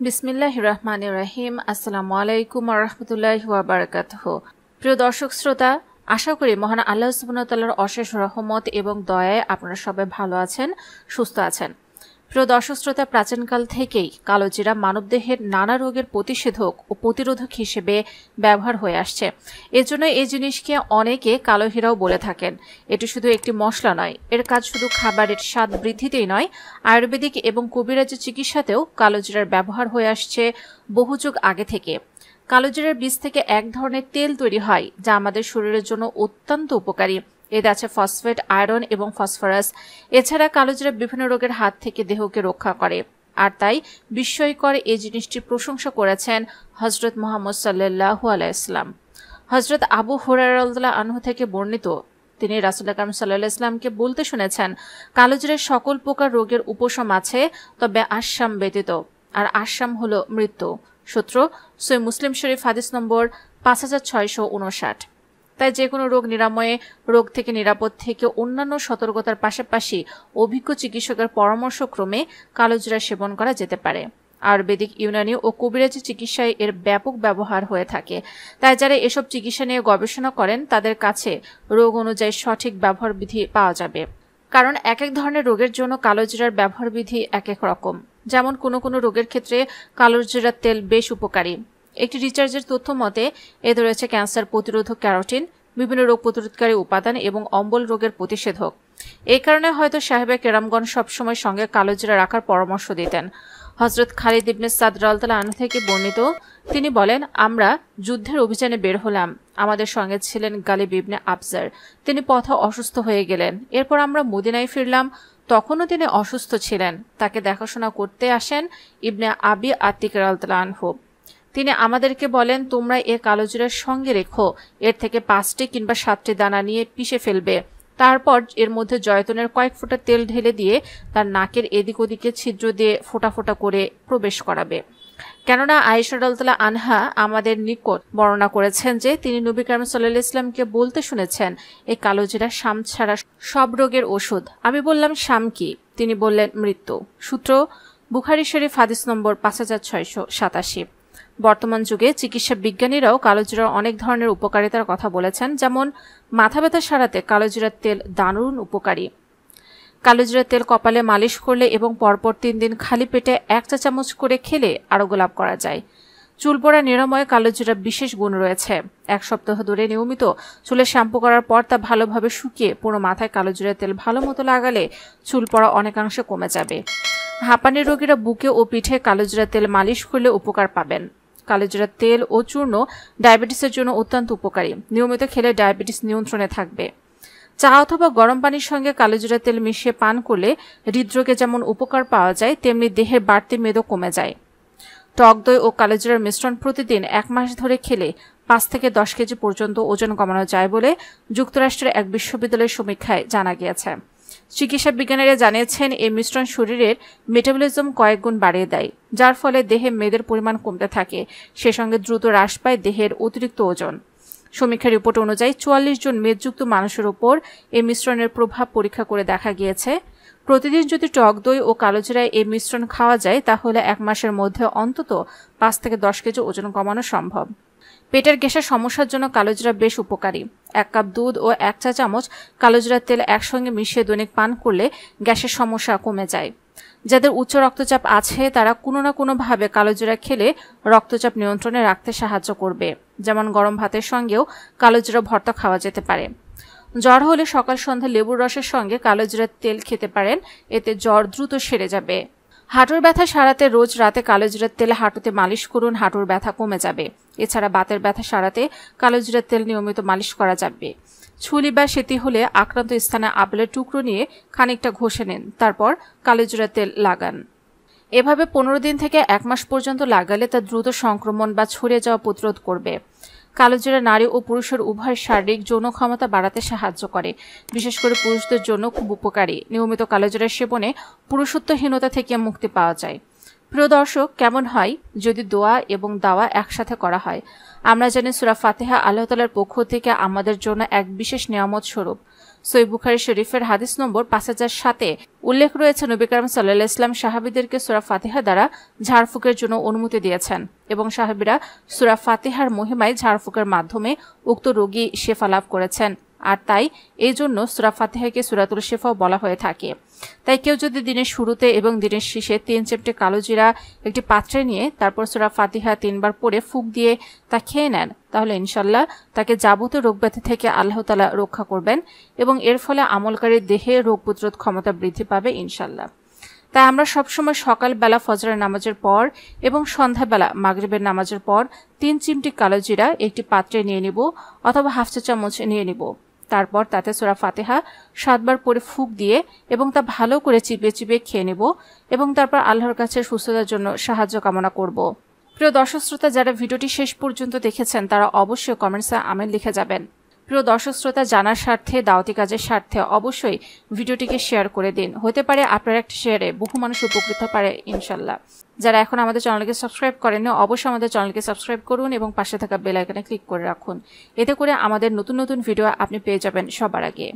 বিসমিল্লাহির রহমানির রহিম। আসসালামু আলাইকুম ওয়া রাহমাতুল্লাহি ওয়া বারাকাতুহু। প্রিয় দর্শক শ্রোতা, আশা করি মহান আল্লাহ সুবহানাহু ওয়া তাআলার অশেষ রহমত এবং দয়ায় আপনারা সবাই ভালো আছেন, সুস্থ আছেন। প্রিয় দর্শক শ্রোতা, প্রাচীনকাল থেকেই কালোজিরা মানবদেহের নানা রোগের প্রতিষেধক ও প্রতিরোধক হিসেবে ব্যবহার হয়ে আসছে। এজন্য এই জিনিসকে অনেকে কালো হীরাও বলে থাকেন। এটি শুধু একটি মশলা নয়, এর কাজ শুধু খাবারের স্বাদ বৃদ্ধিতেই নয়, আয়ুর্বেদিক এবং কবিরাজি চিকিৎসাতেও কালোজিরার ব্যবহার হয়ে আসছে বহু যুগ আগে থেকে। কালোজিরার বীজ থেকে এক ধরনের তেল তৈরি হয় যা আমাদের শরীরের জন্য অত্যন্ত উপকারী। এতে আছে ফসফেট, আয়রন এবং ফসফরাস। এছাড়া কালোজিরা বিভিন্ন রোগের হাত থেকে দেহকে রক্ষা করে। আর তাই বিস্ময়কর এই জিনিসটির প্রশংসা করেছেন হযরত মুহাম্মদ সাল্লাল্লাহু আলাইহি ওয়াসাল্লাম। হযরত আবু হুরায়রা রাদিয়াল্লাহু আনহু থেকে বর্ণিত, তিনি রাসূল আকরাম সাল্লাল্লাহু আলাইহি ওয়াসাল্লামকে বলতে শুনেছেন, কালোজিরার সকল প্রকার রোগের উপশম আছে, তবে আশাম ব্যতীত। আর আশাম হলো মৃত্যু। সূত্র সহিহ মুসলিম শরীফ, হাদিস নম্বর 5659। তাই যে কোনো রোগ নিরাময়ে, রোগ থেকে নিরাপদ থেকে অন্যান্য সতর্কতার পাশাপাশি অভিজ্ঞ চিকিৎসকের পরামর্শক্রমে কালোজিরা সেবন করা যেতে পারে। আয়ুর্বেদিক, ইউনানি ও কবিরাজি চিকিৎসায় এর ব্যাপক ব্যবহার হয়ে থাকে। তাই যারা এসব চিকিৎসা নিয়ে গবেষণা করেন তাদের কাছে রোগ অনুযায়ী সঠিক ব্যবহার বিধি পাওয়া যাবে। কারণ এক এক ধরনের রোগের জন্য কালোজিরার ব্যবহার বিধি এক এক রকম। যেমন কোনো রোগের ক্ষেত্রে কালোজিরার তেল বেশ উপকারী। একটি রিসার্চের তথ্য মতে এতে রয়েছে ক্যান্সার প্রতিরোধক ক্যারোটিন, বিভিন্ন রোগ প্রতিরোধকারী উপাদান এবং অম্বল রোগের প্রতিষেধক। এই কারণে হয়তো সাহেবে কেরামগণ সবসময় সঙ্গে কালোজিরা রাখার পরামর্শ দিতেন। হযরত খালিদ ইবনে সাদ রাদিয়াল্লাহু আনহু থেকে বর্ণিত, তিনি বলেন, আমরা যুদ্ধের অভিযানে বের হলাম। আমাদের সঙ্গে ছিলেন গালিব ইবনে আবজার। তিনি পথে অসুস্থ হয়ে গেলেন। এরপর আমরা মদিনায় ফিরলাম। তখনও তিনি অসুস্থ ছিলেন। তাকে দেখাশোনা করতে আসেন ইবনে আবি আতিক রাদিয়াল্লাহু আনহু। তিনি আমাদেরকে বলেন, তোমরা এ কালোজিরার সঙ্গে রেখো। এর থেকে 5টি কিংবা 7টি দানা নিয়ে পিষে ফেলবে। তারপর এর মধ্যে জয়তুনের কয়েক ফোঁটা তেল ঢেলে দিয়ে তার নাকের এদিক ওদিকে ছিদ্র দিয়ে ফোঁটা ফোঁটা করে প্রবেশ করাবে। কেননা আয়েশা রাদিয়াল্লাহু আনহা আমাদের নিকট বর্ণনা করেছেন যে তিনি নবী কারীম সাল্লাল্লাহু আলাইহি ওয়াসাল্লামকে বলতে শুনেছেন, এই কালোজিরা শাম ছাড়া সব রোগের ওষুধ। আমি বললাম, শাম কি? তিনি বললেন, মৃত্যু। সূত্র বুখারী শরীফ, হাদিস নম্বর 5687। বর্তমান যুগে চিকিৎসা বিজ্ঞানীরাও কালোজিরার অনেক ধরনের উপকারিতার কথা বলেছেন। যেমন মাথা ব্যথা সারাতে কালোজিরার তেল দারুণ উপকারী। কালোজিরার তেল কপালে মালিশ করলে এবং পরপর 3 দিন খালি পেটে 1 চা চামচ করে খেলে আরোগ্য লাভ করা যায়। চুল পড়া নিরাময়ে কালোজিরার বিশেষ গুণ রয়েছে। 1 সপ্তাহ ধরে নিয়মিত চুলে শ্যাম্পু করার পর তা ভালোভাবে শুকিয়ে পুরো মাথায় কালোজিরার তেল ভালো মতো লাগালে চুল পড়া অনেকাংশে কমে যাবে। হাঁপানির রোগীরা বুকে ও পিঠে কালোজিরার তেল মালিশ করলে উপকার পাবেন। কালোজিরার তেল ও চূর্ণ ডায়াবেটিসের জন্য অত্যন্ত উপকারী। নিয়মিত খেলে ডায়াবেটিস নিয়ন্ত্রণে থাকবে। চা অথবা গরম পানির সঙ্গে কালোজিরার তেল মিশিয়ে পান করলে হৃদরোগে যেমন উপকার পাওয়া যায়, তেমনি দেহের বাড়তি মেদও কমে যায়। টক দই ও কালোজিরার মিশ্রণ প্রতিদিন 1 মাস ধরে খেলে 5 থেকে 10 কেজি পর্যন্ত ওজন কমানো যায় বলে যুক্তরাষ্ট্রের এক বিশ্ববিদ্যালয়ের সমীক্ষায় জানা গিয়েছে। চিকিৎসা বিজ্ঞানীরা জানিয়েছেন, এই মিশ্রণ শরীরের মেটাবলিজম কয়েক গুণ বাড়িয়ে দেয়, যার ফলে দেহে মেদের পরিমাণ কমতে থাকে। সে সঙ্গে দ্রুত হ্রাস পায় দেহের অতিরিক্ত ওজন। সমীক্ষার রিপোর্ট অনুযায়ী 44 জন মেদযুক্ত মানুষের উপর এই মিশ্রণের প্রভাব পরীক্ষা করে দেখা গিয়েছে। প্রতিদিন যদি টক দই ও কালোজিরায় এই মিশ্রণ খাওয়া যায় তাহলে 1 মাসের মধ্যে অন্তত 5 থেকে 10 কেজি ওজন কমানো সম্ভব। পেটের গ্যাসের সমস্যার জন্য কালোজিরা বেশ উপকারী। 1 কাপ দুধ ও 1 চা চামচ কালোজিরার তেল একসঙ্গে মিশিয়ে দৈনিক পান করলে গ্যাসের সমস্যা কমে যায়। যাদের উচ্চ রক্তচাপ আছে তারা কোনো না কোনোভাবে কালোজিরা খেলে রক্তচাপ নিয়ন্ত্রণে রাখতে সাহায্য করবে। যেমন গরম ভাতের সঙ্গেও কালোজিরা ভর্তা খাওয়া যেতে পারে। জ্বর হলে সকাল সন্ধ্যা লেবুর রসের সঙ্গে কালোজিরার তেল খেতে পারেন, এতে জ্বর দ্রুত সেরে যাবে। হাঁটুর ব্যথা সারাতে রোজ রাতে কালোজিরার তেল হাঁটুতে মালিশ করুন, হাঁটুর ব্যথা কমে যাবে। এছাড়া বাতের ব্যথা সারাতে কালোজিরার তেল নিয়মিত মালিশ করা যাবে। ছুলি বা সেতি হলে আক্রান্ত স্থানে আপেলের টুকরো নিয়ে খানিকটা ঘষে নিন, তারপর কালোজিরার তেল লাগান। এভাবে 15 দিন থেকে 1 মাস পর্যন্ত লাগালে তা দ্রুত সংক্রমণ বা ছড়িয়ে যাওয়া প্রতিরোধ করবে। কালোজিরা নারী ও পুরুষের উভয় শারীরিক যৌন ক্ষমতা বাড়াতে সাহায্য করে। বিশেষ করে পুরুষদের জন্য খুব উপকারী। নিয়মিত কালোজিরা সেবনে পুরুষত্বহীনতা থেকে মুক্তি পাওয়া যায়। প্রিয় দর্শক, কেমন হয় যদি দোয়া এবং দাওয়া একসাথে করা হয়? আমরা জানি সূরা ফাতিহা আল্লাহ তাআলার পক্ষ থেকে আমাদের জন্য এক বিশেষ নিয়ামত স্বরূপ। সহিহ বুখারী শরীফের হাদিস নম্বর 5007-এ উল্লেখ রয়েছে নবী করীম সাল্লাল্লাহু আলাইহি ওয়াসাল্লাম সাহাবীদেরকে সূরা ফাতিহা দ্বারা ঝাড়ফুঁকের জন্য অনুমতি দিয়েছেন এবং সাহাবীরা সূরা ফাতিহার মহিমায় ঝাড়ফুঁকের মাধ্যমে উক্ত রোগী শিফা লাভ করেছেন আর তাই এই জন্য সূরা ফাতিহাকে সূরাতুল শিফাও বলা হয়ে থাকে। তাই কেউ যদি দিনের শুরুতে এবং দিনের শেষে 3 চিমটে কালো জিরা একটি পাত্রে নিয়ে তারপর সূরা ফাতিহা 3 বার পড়ে ফুঁক দিয়ে তা খেয়ে নেন তাহলে ইনশাআল্লাহ তাকে যাবতীয় রোগ ব্যাধি থেকে আল্লাহ তাআলা রক্ষা করবেন এবং এর ফলে আমলকারীর দেহে রোগ প্রতিরোধ ক্ষমতা বৃদ্ধি পাবে ইনশাআল্লাহ। তাই আমরা সবসময় সকালবেলা ফজরের নামাজের পর এবং সন্ধ্যাবেলা মাগরিবের নামাজের পর 3 চিমটি কালো জিরা একটি পাত্রে নিয়ে নিব অথবা হাফ চা চামচ নিয়ে নিব। তারপর তাতে সূরা ফাতিহা 7 বার পরে ফুঁক দিয়ে এবং তা ভালো করে চিবিয়ে চিবিয়ে খেয়ে নেব এবং তারপর আল্লাহর কাছে সুস্থতার জন্য সাহায্য কামনা করব। প্রিয় দর্শক শ্রোতা, যারা ভিডিওটি শেষ পর্যন্ত দেখেছেন তারা অবশ্যই কমেন্টসে আমিন লিখে যাবেন। প্রিয় দর্শক শ্রোতা, জানার স্বার্থে দাওয়াতি কাজের স্বার্থে অবশ্যই ভিডিওটিকে শেয়ার করে দিন। হতে পারে আপনার একটা শেয়ারে বহু মানুষ উপকৃত পারে ইনশাআল্লাহ। যারা এখন আমাদের চ্যানেলকে সাবস্ক্রাইব করেননি অবশ্যই আমাদের চ্যানেলকে সাবস্ক্রাইব করুন এবং পাশে থাকা বেল আইকনে ক্লিক করে রাখুন। এতে করে আমাদের নতুন নতুন ভিডিও আপনি পেয়ে যাবেন সবার আগে।